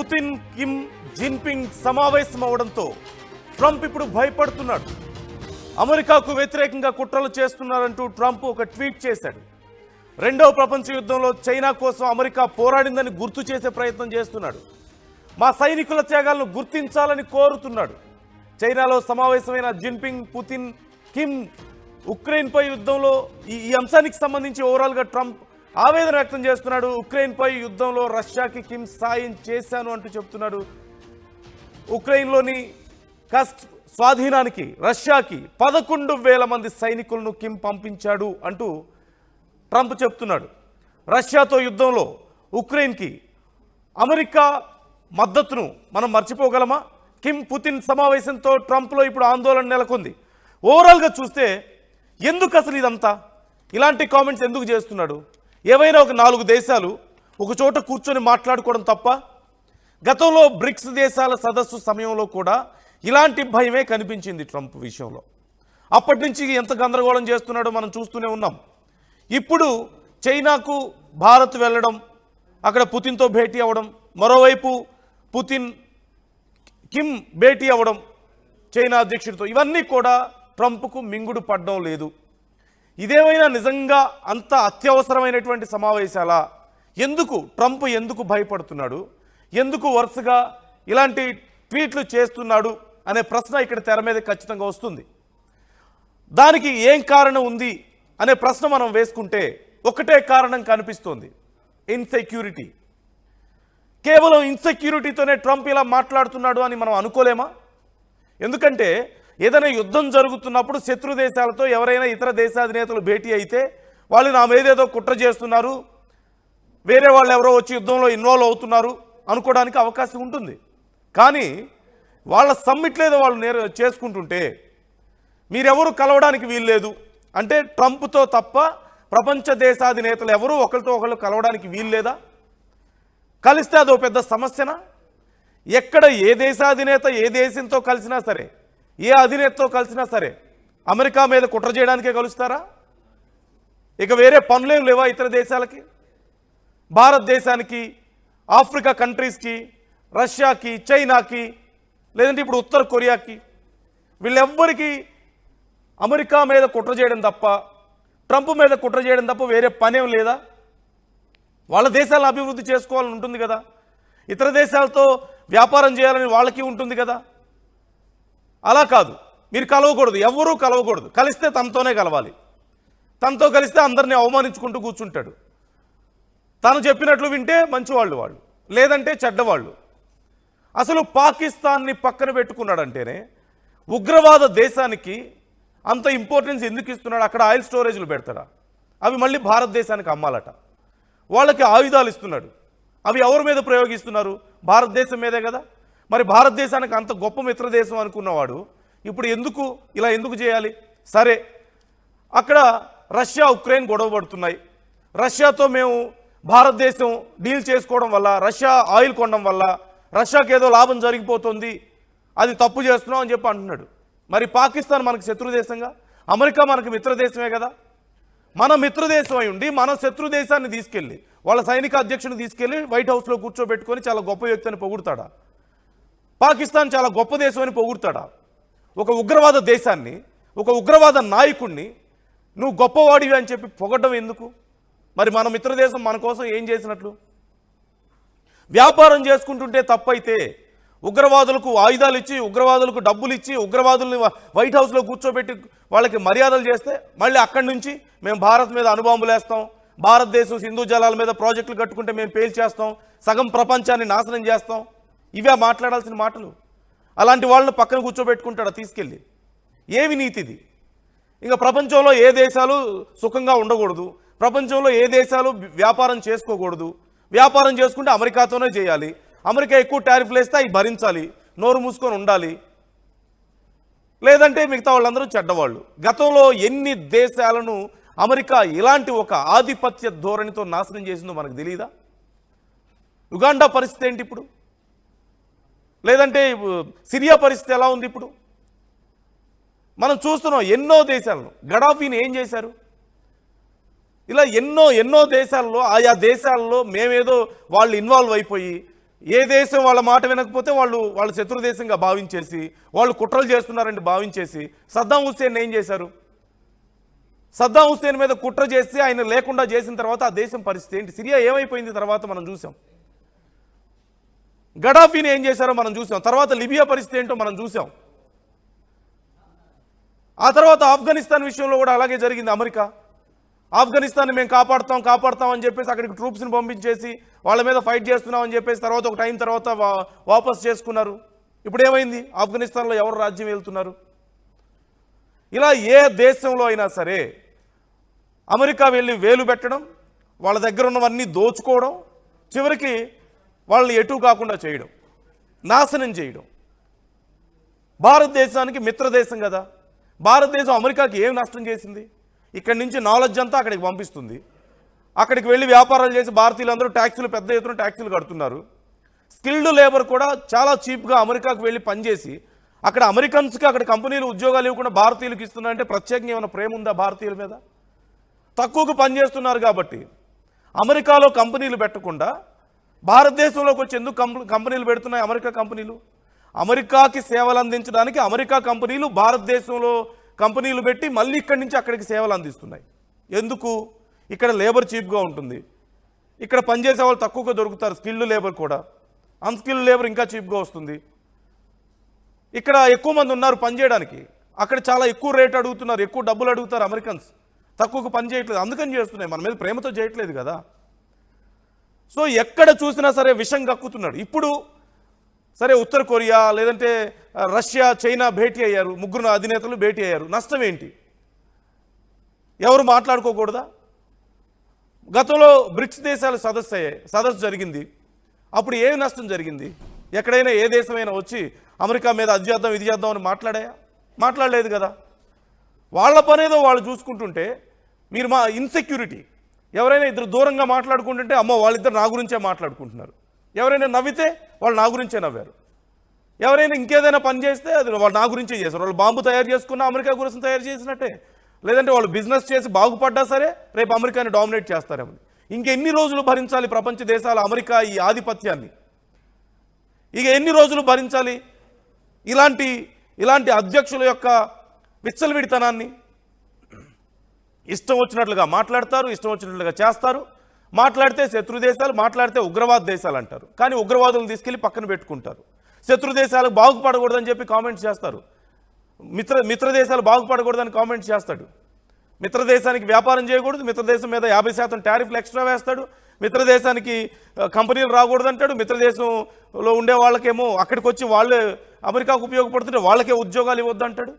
Putin Kim Jinping సమావేశం అవడంతో Trump ఇప్పుడు భయపడుతున్నాడు. అమెరికాకు వ్యతిరేకంగా కుట్రలు చేస్తున్నారంటూ ట్రంప్ ఒక ట్వీట్ చేశాడు. రెండవ ప్రపంచ యుద్ధంలో చైనా కోసం అమెరికా పోరాడిందని గుర్తు చేసే ప్రయత్నం చేస్తున్నాడు. మా సైనికుల త్యాగాలను గుర్తించాలని కోరుతున్నాడు. చైనాలో సమావేశమైన జిన్పింగ్, పుతిన్, కిమ్ ఉక్రెయిన్పై యుద్ధంలో ఈ అంశానికి సంబంధించి ఓవరాల్గా ట్రంప్ ఆవేదన వ్యక్తం చేస్తున్నాడు. ఉక్రెయిన్పై యుద్ధంలో రష్యాకి కిమ్ సాయం చేశాను అంటూ చెప్తున్నాడు. ఉక్రెయిన్లోని కస్ట్ స్వాధీనానికి రష్యాకి 11,000 మంది సైనికులను కిమ్ పంపించాడు అంటూ ట్రంప్ చెప్తున్నాడు. రష్యాతో యుద్ధంలో ఉక్రెయిన్కి అమెరికా మద్దతును మనం మర్చిపోగలమా? కిమ్ పుతిన్ సమావేశంతో ట్రంప్లో ఇప్పుడు ఆందోళన నెలకొంది. ఓవరాల్గా చూస్తే ఎందుకు అసలు ఇదంతా, ఇలాంటి కామెంట్స్ ఎందుకు చేస్తున్నాడు? ఏవైనా ఒక 4 దేశాలు ఒక చోట కూర్చొని మాట్లాడుకోవడం తప్ప? గతంలో బ్రిక్స్ దేశాల సదస్సు సమయంలో కూడా ఇలాంటి భయమే కనిపించింది ట్రంప్ విషయంలో. అప్పటి నుంచి ఎంత గందరగోళం చేస్తున్నాడో మనం చూస్తూనే ఉన్నాం. ఇప్పుడు చైనాకు భారత్ వెళ్ళడం, అక్కడ పుతిన్తో భేటీ అవ్వడం, మరోవైపు పుతిన్ కిమ్ భేటీ అవ్వడం చైనా అధ్యక్షుడితో, ఇవన్నీ కూడా ట్రంప్కు మింగుడు పడడం లేదు. ఇదేమైనా నిజంగా అంత అత్యవసరమైనటువంటి సమావేశాలా? ట్రంప్ ఎందుకు భయపడుతున్నాడు? ఎందుకు వరుసగా ఇలాంటి ట్వీట్లు చేస్తున్నాడు అనే ప్రశ్న ఇక్కడ తెర మీద ఖచ్చితంగా వస్తుంది. దానికి ఏం కారణం ఉంది అనే ప్రశ్న మనం వేసుకుంటే ఒకటే కారణం కనిపిస్తోంది: ఇన్సెక్యూరిటీ. కేవలం ఇన్సెక్యూరిటీతోనే ట్రంప్ ఇలా మాట్లాడుతున్నాడు అని మనం అనుకోలేమా? ఎందుకంటే ఏదైనా యుద్ధం జరుగుతున్నప్పుడు శత్రు దేశాలతో ఎవరైనా ఇతర దేశాధినేతలు భేటీ అయితే వాళ్ళు నా మీదేదో కుట్ర చేస్తున్నారు, వేరే వాళ్ళు ఎవరో వచ్చి యుద్ధంలో ఇన్వాల్వ్ అవుతున్నారు అనుకోవడానికి అవకాశం ఉంటుంది. కానీ వాళ్ళ సమ్మిట్లేదో వాళ్ళు చేసుకుంటుంటే మీరెవరు కలవడానికి వీల్లేదు అంటే ట్రంప్తో తప్ప ప్రపంచ దేశాధినేతలు ఎవరు ఒకరితో ఒకళ్ళు కలవడానికి వీల్లేదా? కలిస్తే అదో పెద్ద సమస్యనా? ఎక్కడ ఏ దేశాధినేత ఏ దేశంతో కలిసినా సరే, ఏ అధినేతతో కలిసినా సరే అమెరికా మీద కుట్ర చేయడానికే కలుస్తారా? ఇక వేరే పనులేం లేవా ఇతర దేశాలకి? భారతదేశానికి, ఆఫ్రికా కంట్రీస్కి, రష్యాకి, చైనాకి, లేదంటే ఇప్పుడు ఉత్తర కొరియాకి, వీళ్ళెవ్వరికి అమెరికా మీద కుట్ర చేయడం తప్ప, ట్రంప్ మీద కుట్ర చేయడం తప్ప వేరే పనేం లేదా? వాళ్ళ దేశాలను అభివృద్ధి చేసుకోవాలని ఉంటుంది కదా, ఇతర దేశాలతో వ్యాపారం చేయాలని వాళ్ళకి ఉంటుంది కదా. అలా కాదు, మీరు కలవకూడదు, ఎవరూ కలవకూడదు, కలిస్తే తనతోనే కలవాలి, తనతో కలిస్తే అందరినీ అవమానించుకుంటూ కూర్చుంటాడు. తను చెప్పినట్లు వింటే మంచివాళ్ళు వాళ్ళు, లేదంటే చెడ్డవాళ్ళు. అసలు పాకిస్తాన్ని పక్కన పెట్టుకున్నాడంటేనే ఉగ్రవాద దేశానికి అంత ఇంపార్టెన్స్ ఎందుకు ఇస్తున్నాడు? అక్కడ ఆయిల్ స్టోరేజ్లు పెడతాడా? అవి మళ్ళీ భారతదేశానికి అమ్మాలట. వాళ్ళకి ఆయుధాలు ఇస్తున్నాడు, అవి ఎవరి మీద ప్రయోగిస్తున్నారు? భారతదేశం మీదే కదా. మరి భారతదేశానికి అంత గొప్ప మిత్ర దేశం అనుకున్నవాడు ఇప్పుడు ఎందుకు చేయాలి? సరే, అక్కడ రష్యా ఉక్రెయిన్ గొడవ పడుతున్నాయి. రష్యాతో మేము భారతదేశం డీల్ చేసుకోవడం వల్ల, రష్యా ఆయిల్ కొనడం వల్ల రష్యాకి ఏదో లాభం జరిగిపోతుంది, అది తప్పు చేస్తున్నాం అని చెప్పి అంటున్నాడు. మరి పాకిస్తాన్ మనకు శత్రు దేశంగా, అమెరికా మనకు మిత్ర దేశమే కదా. మన మిత్రదేశం అయి ఉండి మన శత్రు దేశాన్ని తీసుకెళ్ళి, వాళ్ళ సైనిక అధ్యక్షుని తీసుకెళ్ళి వైట్ హౌస్లో కూర్చోబెట్టుకొని చాలా గొప్ప వ్యక్తి అని పొగుడతాడా? పాకిస్తాన్ చాలా గొప్ప దేశం అని పొగుడతాడా? ఒక ఉగ్రవాద దేశాన్ని, ఒక ఉగ్రవాద నాయకుడిని నువ్వు గొప్పవాడివి అని చెప్పి పొగడ్డం ఎందుకు? మరి మన మిత్రదేశం మన కోసం ఏం చేసినట్లు? వ్యాపారం చేసుకుంటుంటే తప్పైతే ఉగ్రవాదులకు ఆయుధాలు ఇచ్చి, ఉగ్రవాదులకు డబ్బులు ఇచ్చి, ఉగ్రవాదుల్ని వైట్ హౌస్లో కూర్చోబెట్టి వాళ్ళకి మర్యాదలు చేస్తే మళ్ళీ అక్కడి నుంచి మేము భారత్ మీద అణుబాంబులు వేస్తాం, భారతదేశం సింధు జలాల మీద ప్రాజెక్టులు కట్టుకుంటే మేము పేల్చేస్తాం, సగం ప్రపంచాన్ని నాశనం చేస్తాం, ఇవే మాట్లాడాల్సిన మాటలు? అలాంటి వాళ్ళని పక్కన కూర్చోబెట్టుకుంటాడా తీసుకెళ్ళి? ఏవి నీతిది? ఇంకా ప్రపంచంలో ఏ దేశాలు సుఖంగా ఉండకూడదు, ప్రపంచంలో ఏ దేశాలు వ్యాపారం చేసుకోకూడదు, వ్యాపారం చేసుకుంటే అమెరికాతోనే చేయాలి, అమెరికా ఎక్కువ టారిఫ్లు వేస్తే అవి భరించాలి, నోరు మూసుకొని ఉండాలి, లేదంటే మిగతా వాళ్ళందరూ చెడ్డవాళ్ళు. గతంలో ఎన్ని దేశాలను అమెరికా ఇలాంటి ఒక ఆధిపత్య ధోరణితో నాశనం చేసిందో మనకు తెలియదా? ఉగాండా పరిస్థితి ఏంటి ఇప్పుడు? లేదంటే సిరియా పరిస్థితి ఎలా ఉంది ఇప్పుడు? మనం చూస్తున్నాం ఎన్నో దేశాలను. గడాఫీని ఏం చేశారు? ఇలా ఎన్నో దేశాల్లో ఆయా దేశాల్లో మేమేదో వాళ్ళు ఇన్వాల్వ్ అయిపోయి ఏ దేశం వాళ్ళ మాట వినకపోతే వాళ్ళు శత్రు దేశంగా భావించేసి వాళ్ళు కుట్రలు చేస్తున్నారంటే భావించేసి సద్దాం హుస్సేన్ ఏం చేశారు? సద్దాం హుస్సేన్ మీద కుట్ర చేసి ఆయన లేకుండా చేసిన తర్వాత ఆ దేశం పరిస్థితి ఏంటి? సిరియా ఏమైపోయింది తర్వాత మనం చూసాం. గడాఫీని ఏం చేశారో మనం చూసాం. తర్వాత లిబియా పరిస్థితి ఏంటో మనం చూసాం. ఆ తర్వాత ఆఫ్ఘనిస్తాన్ విషయంలో కూడా అలాగే జరిగింది. అమెరికా ఆఫ్ఘనిస్తాన్ని మేము కాపాడుతాం అని చెప్పేసి అక్కడికి ట్రూప్స్ని పంపించేసి వాళ్ళ మీద ఫైట్ చేస్తున్నామని చెప్పేసి తర్వాత ఒక టైం తర్వాత వాపస్ చేసుకున్నారు. ఇప్పుడు ఏమైంది? ఆఫ్ఘనిస్తాన్లో ఎవరు రాజ్యం వెళ్తున్నారు? ఇలా ఏ దేశంలో అయినా సరే అమెరికా వెళ్ళి వేలు పెట్టడం, వాళ్ళ దగ్గర ఉన్నవన్నీ దోచుకోవడం, చివరికి వాళ్ళని ఎటు కాకుండా చేయడం, నాశనం చేయడం. భారతదేశానికి మిత్రదేశం కదా. భారతదేశం అమెరికాకి ఏం నష్టం చేసింది? ఇక్కడి నుంచి నాలెడ్జ్ అంతా అక్కడికి పంపిస్తుంది. అక్కడికి వెళ్ళి వ్యాపారాలు చేసి భారతీయులందరూ ట్యాక్సులు పెద్ద ఎత్తున ట్యాక్సులు కడుతున్నారు. స్కిల్డ్ లేబర్ కూడా చాలా చీప్గా అమెరికాకు వెళ్ళి పనిచేసి అక్కడ అమెరికన్స్కి అక్కడ కంపెనీలు ఉద్యోగాలు ఇవ్వకుండా భారతీయులకు ఇస్తున్నారంటే ప్రత్యేకంగా ఏమైనా ప్రేమ ఉందా భారతీయుల మీద? తక్కువకు పనిచేస్తున్నారు కాబట్టి అమెరికాలో కంపెనీలు పెట్టకుండా భారతదేశంలోకి వచ్చి ఎందుకు కంపెనీలు పెడుతున్నాయి అమెరికా కంపెనీలు? అమెరికాకి సేవలు అందించడానికి అమెరికా కంపెనీలు భారతదేశంలో కంపెనీలు పెట్టి మళ్ళీ ఇక్కడి నుంచి అక్కడికి సేవలు అందిస్తున్నాయి. ఎందుకు? ఇక్కడ లేబర్ చీప్గా ఉంటుంది, ఇక్కడ పనిచేసే వాళ్ళు తక్కువగా దొరుకుతారు, స్కిల్డ్ లేబర్ కూడా. అన్స్కిల్డ్ లేబర్ ఇంకా చీప్గా వస్తుంది. ఇక్కడ ఎక్కువ మంది ఉన్నారు పనిచేయడానికి, అక్కడ చాలా ఎక్కువ రేట్ అడుగుతున్నారు, ఎక్కువ డబ్బులు అడుగుతారు అమెరికన్స్, తక్కువకు పని చేయట్లేదు. అందుకని చేస్తున్నాయి, మన మీద ప్రేమతో చేయట్లేదు కదా. సో ఎక్కడ చూసినా సరే విషం కక్కుతున్నాడు. ఇప్పుడు సరే ఉత్తర కొరియా లేదంటే రష్యా చైనా భేటీ అయ్యారు, ముగ్గురు అధినేతలు భేటీ అయ్యారు. నష్టం ఏంటి? ఎవరు మాట్లాడుకోకూడదా? గతంలో బ్రిక్స్ దేశాలు సదస్సు జరిగింది. అప్పుడు ఏమి నష్టం జరిగింది? ఎక్కడైనా ఏ దేశమైనా వచ్చి అమెరికా మీద అది చేద్దాం ఇది చేద్దాం అని మాట్లాడలేదు కదా. వాళ్ళ పనేదో వాళ్ళు చూసుకుంటుంటే మీరు మా ఇన్సెక్యూరిటీ. ఎవరైనా ఇద్దరు దూరంగా మాట్లాడుకుంటుంటే అమ్మో వాళ్ళిద్దరు నా గురించే మాట్లాడుకుంటున్నారు. ఎవరైనా నవ్వితే వాళ్ళు నా గురించే నవ్వారు. ఎవరైనా ఇంకేదైనా పని చేస్తే అది వాళ్ళు నా గురించే చేశారు. వాళ్ళు బాంబు తయారు చేసుకున్న అమెరికా గురించి తయారు చేసినట్టే. లేదంటే వాళ్ళు బిజినెస్ చేసి బాగుపడ్డా సరే రేపు అమెరికాని డామినేట్ చేస్తారేమో. ఇంకెన్ని రోజులు భరించాలి ప్రపంచ దేశాలు అమెరికా ఈ ఆధిపత్యాన్ని? ఇక ఎన్ని రోజులు భరించాలి ఇలాంటి అధ్యక్షుల యొక్క విచ్చలవిడితనాన్ని? ఇష్టం వచ్చినట్లుగా మాట్లాడతారు, ఇష్టం వచ్చినట్లుగా చేస్తారు. మాట్లాడితే శత్రు దేశాలు, మాట్లాడితే ఉగ్రవాద దేశాలు అంటారు. కానీ ఉగ్రవాదులను తీసుకెళ్ళి పక్కన పెట్టుకుంటారు. శత్రు దేశాలకు బాగుపడకూడదని చెప్పి కామెంట్స్ చేస్తారు. మిత్ర దేశాలు బాగుపడకూడదని కామెంట్స్ చేస్తాడు. మిత్రదేశానికి వ్యాపారం చేయకూడదు, మిత్రదేశం మీద 50% టారిఫ్లు ఎక్స్ట్రా వేస్తాడు. మిత్రదేశానికి కంపెనీలు రాకూడదు అంటాడు. మిత్రదేశంలో ఉండే వాళ్ళకేమో అక్కడికి వచ్చి వాళ్ళే అమెరికాకు ఉపయోగపడుతుంటే వాళ్ళకే ఉద్యోగాలు ఇవ్వద్దు అంటాడు.